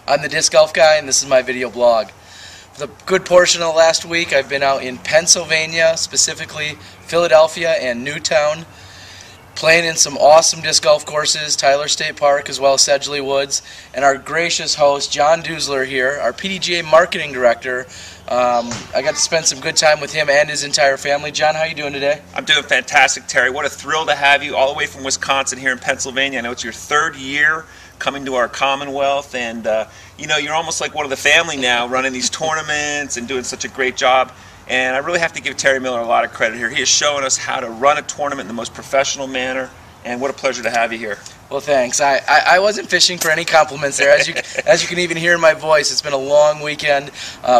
I'm the Disc Golf Guy, and this is my video blog. For the good portion of the last week, I've been out in Pennsylvania, specifically Philadelphia and Newtown, playing in some awesome disc golf courses, Tyler State Park as well as Sedgley Woods, and our gracious host, John Duesler here, our PDGA Marketing Director. I got to spend some good time with him and his entire family. John, how are you doing today? I'm doing fantastic, Terry. What a thrill to have you all the way from Wisconsin here in Pennsylvania. I know it's your third year coming to our Commonwealth, and you know, you're almost like one of the family now, running these tournaments and doing such a great job. And I really have to give Terry Miller a lot of credit here. He is showing us how to run a tournament in the most professional manner, and what a pleasure to have you here. Well, thanks. I wasn't fishing for any compliments there. As you can even hear in my voice, it's been a long weekend,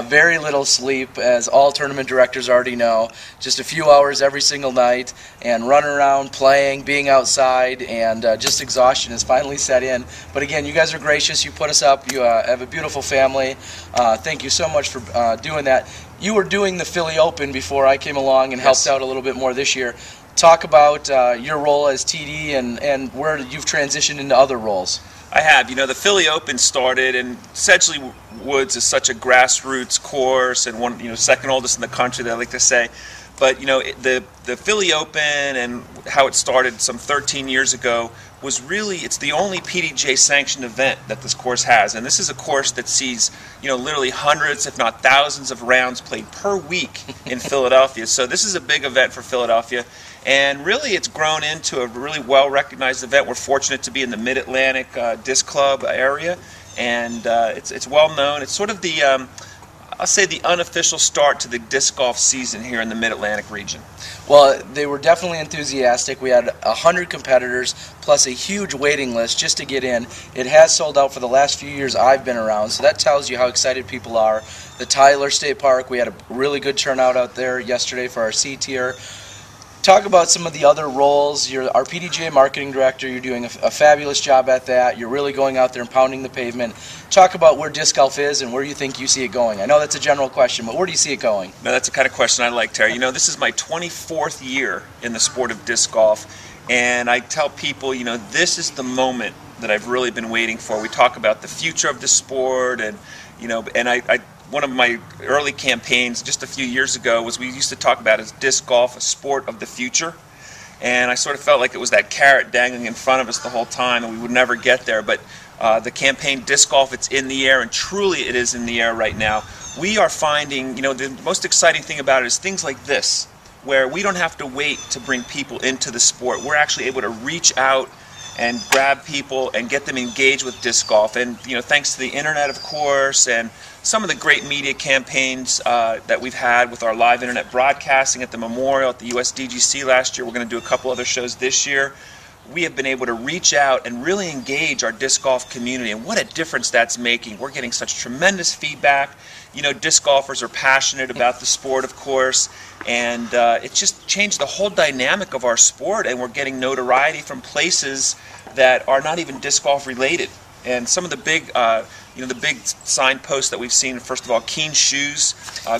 very little sleep, as all tournament directors already know. Just a few hours every single night, and running around, playing, being outside, and just exhaustion has finally set in. But again, you guys are gracious. You put us up. You have a beautiful family. Thank you so much for doing that. You were doing the Philly Open before I came along and helped out a little bit more this year. Talk about your role as TD and where you've transitioned into other roles. I have. You know, the Philly Open started, and Sedgley Woods is such a grassroots course, and one, you know, second oldest in the country, that I like to say. But you know, the Philly Open and how it started some 13 years ago was really, it's the only PDGA sanctioned event that this course has, and this is a course that sees, you know, literally hundreds, if not thousands, of rounds played per week in Philadelphia. So this is a big event for Philadelphia, and really it's grown into a really well-recognized event. We're fortunate to be in the Mid-Atlantic Disc Club area, and it's well known. It's sort of the I'll say the unofficial start to the disc golf season here in the Mid-Atlantic region. Well, they were definitely enthusiastic. We had 100 competitors plus a huge waiting list just to get in. It has sold out for the last few years I've been around, so that tells you how excited people are. The Tyler State Park, we had a really good turnout out there yesterday for our C tier. Talk about some of the other roles. You're our PDGA Marketing Director. You're doing a fabulous job at that. You're really going out there and pounding the pavement. Talk about where disc golf is and where you think you see it going. I know that's a general question, but where do you see it going? No, that's the kind of question I like, Terry. You know, this is my 24th year in the sport of disc golf, and I tell people, you know, this is the moment that I've really been waiting for. We talk about the future of the sport, and you know, and one of my early campaigns just a few years ago was, we used to talk about as disc golf a sport of the future, and I sort of felt like it was that carrot dangling in front of us the whole time and we would never get there. But the campaign Disc Golf, it's in the air, and truly it is in the air right now. We are finding, you know, the most exciting thing about it is things like this, where we don't have to wait to bring people into the sport. We're actually able to reach out and grab people and get them engaged with disc golf. And you know, thanks to the internet, of course, and some of the great media campaigns that we've had with our live internet broadcasting at the Memorial, at the USDGC last year. We're going to do a couple other shows this year. We have been able to reach out and really engage our disc golf community, and what a difference that's making. We're getting such tremendous feedback. You know, disc golfers are passionate about the sport, of course, and it's just changed the whole dynamic of our sport, and we're getting notoriety from places that are not even disc golf related. And some of the big, you know, the big signposts that we've seen, first of all, Keen Shoes,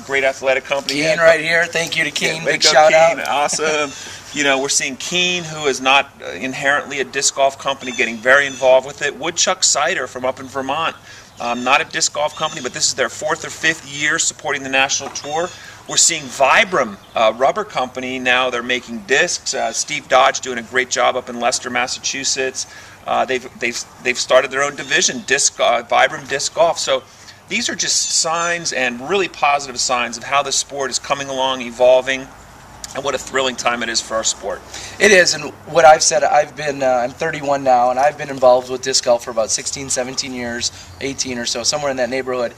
great athletic company. Keen right here. Thank you to Keen. Yeah, big shout out. Awesome. You know, we're seeing Keen, who is not inherently a disc golf company, getting very involved with it. Woodchuck Cider from up in Vermont, not a disc golf company, but this is their 4th or 5th year supporting the national tour. We're seeing Vibram, rubber company, now they're making discs. Steve Dodge doing a great job up in Leicester, Massachusetts. They've started their own division, Vibram Disc Golf. So these are just signs, and really positive signs, of how the sport is coming along, evolving, and what a thrilling time it is for our sport. It is, and what I've said, I'm 31 now, and I've been involved with disc golf for about 16, 17 years, 18 or so, somewhere in that neighborhood.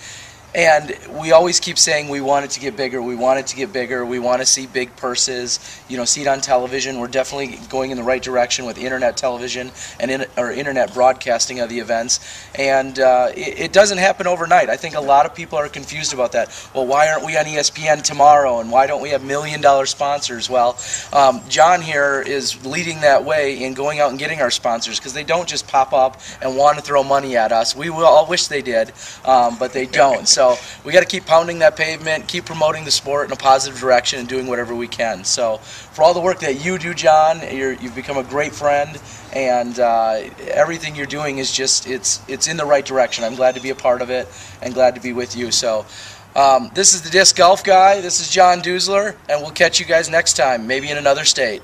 And we always keep saying we want it to get bigger, we want it to get bigger, we want to see big purses, you know, see it on television. We're definitely going in the right direction with internet television and internet broadcasting of the events. And it doesn't happen overnight. I think a lot of people are confused about that. Well, why aren't we on ESPN tomorrow, and why don't we have $1 million sponsors? Well, John here is leading that way in going out and getting our sponsors, because they don't just pop up and want to throw money at us. We all wish they did, but they don't. So So we got to keep pounding that pavement, keep promoting the sport in a positive direction, and doing whatever we can. So for all the work that you do, John, you've become a great friend, and everything you're doing is just it's in the right direction. I'm glad to be a part of it and glad to be with you. So this is the Disc Golf Guy. This is John Duesler, and we'll catch you guys next time, maybe in another state.